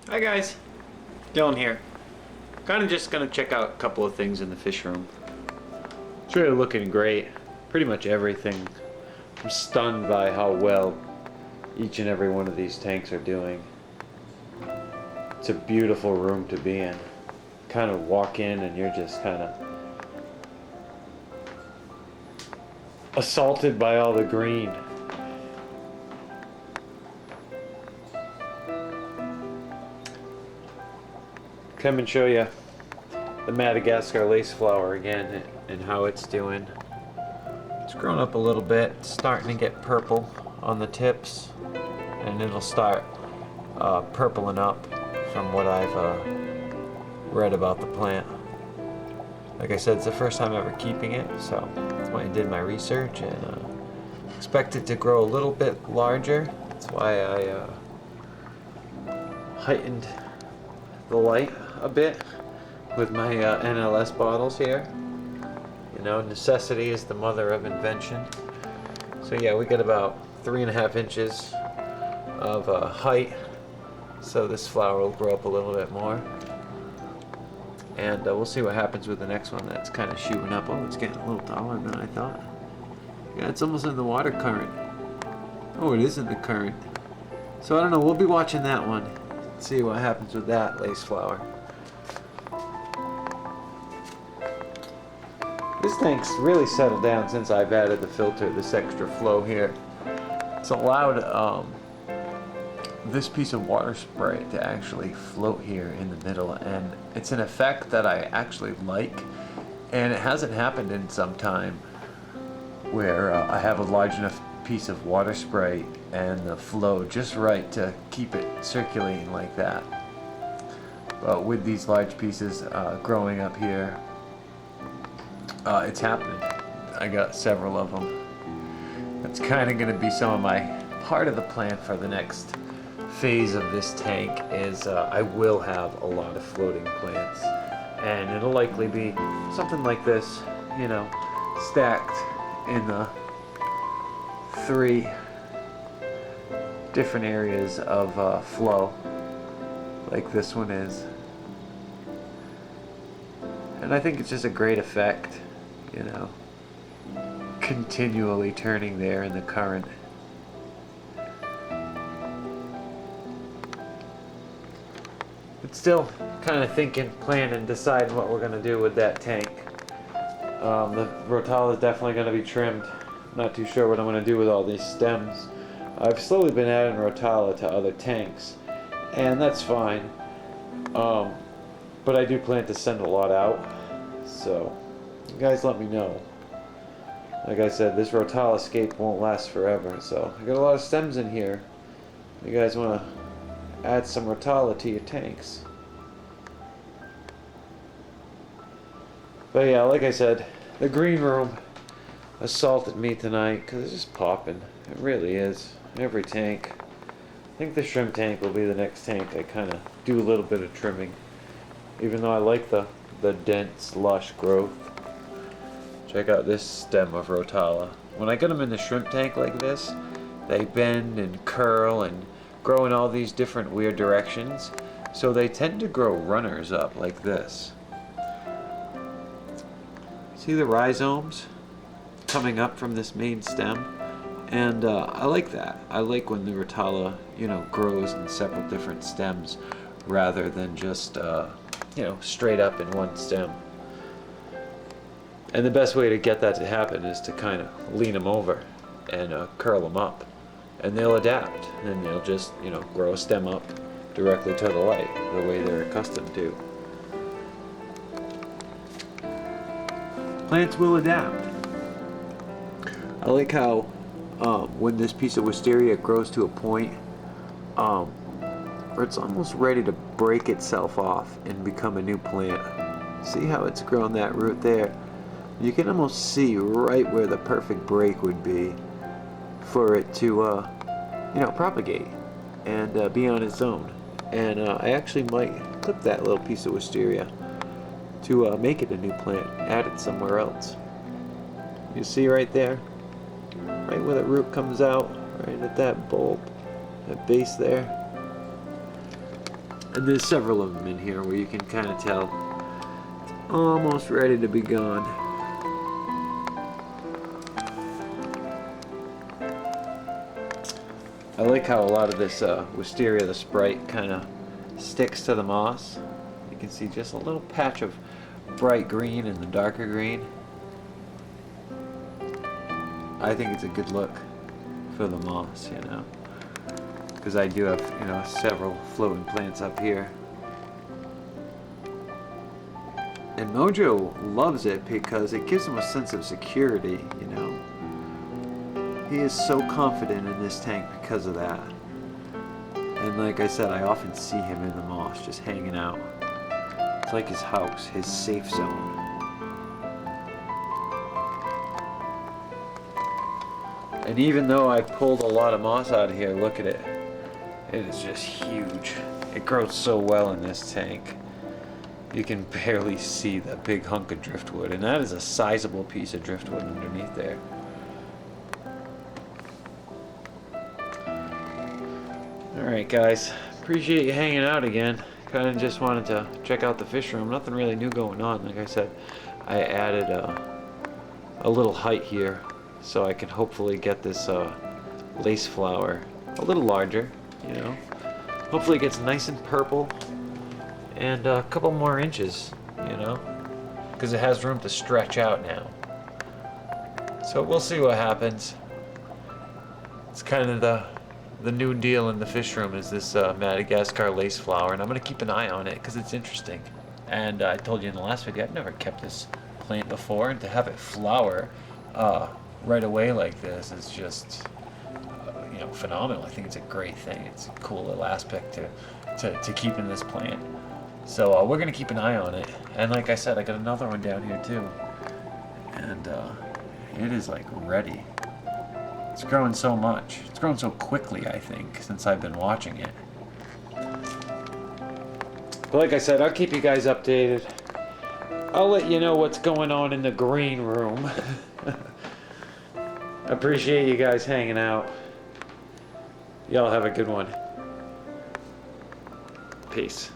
Hi guys, Dylan here. Kind of just gonna check out a couple of things in the fish room. It's really looking great. Pretty much everything. I'm stunned by how well each and every one of these tanks are doing. It's a beautiful room to be in. Kind of walk in and you're just kind of assaulted by all the green. Come and show you the Madagascar lace flower again and how it's doing. It's grown up a little bit, it's starting to get purple on the tips, and it'll start purpling up from what I've read about the plant. Like I said, it's the first time ever keeping it, so that's why I did my research and expect it to grow a little bit larger. That's why I heightened the light a bit with my NLS bottles here. You know, necessity is the mother of invention. So yeah, we get about 3.5 inches of height, so this flower will grow up a little bit more. And we'll see what happens with the next one that's kind of shooting up. Oh, it's getting a little taller than I thought. Yeah, it's almost in the water current. Oh, it is in the current. So I don't know, we'll be watching that one. See what happens with that lace flower. This tank's really settled down since I've added the filter, this extra flow here. It's allowed this piece of water spray to actually float here in the middle, and it's an effect that I actually like, and it hasn't happened in some time where I have a large enough piece of water spray and the flow just right to keep it circulating like that. But with these large pieces growing up here, it's happening. I got several of them. That's kind of going to be some of my part of the plan for the next phase of this tank is I will have a lot of floating plants, and it'll likely be something like this, you know, stacked in the 3 different areas of flow like this one is. And I think it's just a great effect, you know, continually turning there in the current. But still kind of thinking, planning, deciding what we're going to do with that tank. The Rotala is definitely going to be trimmed. Not too sure what I'm going to do with all these stems. I've slowly been adding Rotala to other tanks, and that's fine. But I do plan to send a lot out, so you guys let me know. Like I said, this Eco-Aquascape won't last forever, so I got a lot of stems in here. You guys want to add some Rotala to your tanks. But yeah, like I said, the green room assaulted me tonight because it's just popping. It really is. Every tank. I think the shrimp tank will be the next tank I kind of do a little bit of trimming. Even though I like the dense, lush growth. Check out this stem of Rotala. When I get them in the shrimp tank like this, they bend and curl and grow in all these different weird directions. So they tend to grow runners up like this. See the rhizomes coming up from this main stem? And I like that. I like when the Rotala, you know, grows in several different stems rather than just, you know, straight up in one stem. And the best way to get that to happen is to kind of lean them over and curl them up. And they'll adapt. And they'll just, you know, grow a stem up directly to the light, the way they're accustomed to. Plants will adapt. I like how when this piece of wisteria grows to a point where it's almost ready to break itself off and become a new plant. See how it's grown that root there? You can almost see right where the perfect break would be for it to, you know, propagate and be on its own. And I actually might clip that little piece of wisteria to make it a new plant, add it somewhere else. You see right there? Right where the root comes out, right at that bulb, that base there. And there's several of them in here where you can kind of tell it's almost ready to be gone. I like how a lot of this Wisteria, the Sprite, kind of sticks to the moss. You can see just a little patch of bright green and the darker green. I think it's a good look for the moss, you know, because I do have, you know, several floating plants up here. And Mojo loves it because it gives him a sense of security, you know. He is so confident in this tank because of that. And like I said, I often see him in the moss just hanging out. It's like his house, his safe zone. And even though I pulled a lot of moss out of here, look at it. It is just huge. It grows so well in this tank. You can barely see the big hunk of driftwood, and that is a sizable piece of driftwood underneath there. Alright guys, appreciate you hanging out again. Kind of just wanted to check out the fish room. Nothing really new going on. Like I said, I added a little height here so I can hopefully get this lace flower a little larger, you know. Hopefully it gets nice and purple and a couple more inches, you know, because it has room to stretch out now. So we'll see what happens. It's kind of the new deal in the fish room is this Madagascar lace flower, and I'm going to keep an eye on it because it's interesting. And I told you in the last video, I've never kept this plant before, and to have it flower right away like this is just you know, phenomenal. I think it's a great thing. It's a cool little aspect to keep in this plant. So we're going to keep an eye on it. And like I said, I got another one down here too. And it is like ready. It's growing so much. It's grown so quickly, I think, since I've been watching it. But like I said, I'll keep you guys updated. I'll let you know what's going on in the green room. Appreciate you guys hanging out. Y'all have a good one. Peace.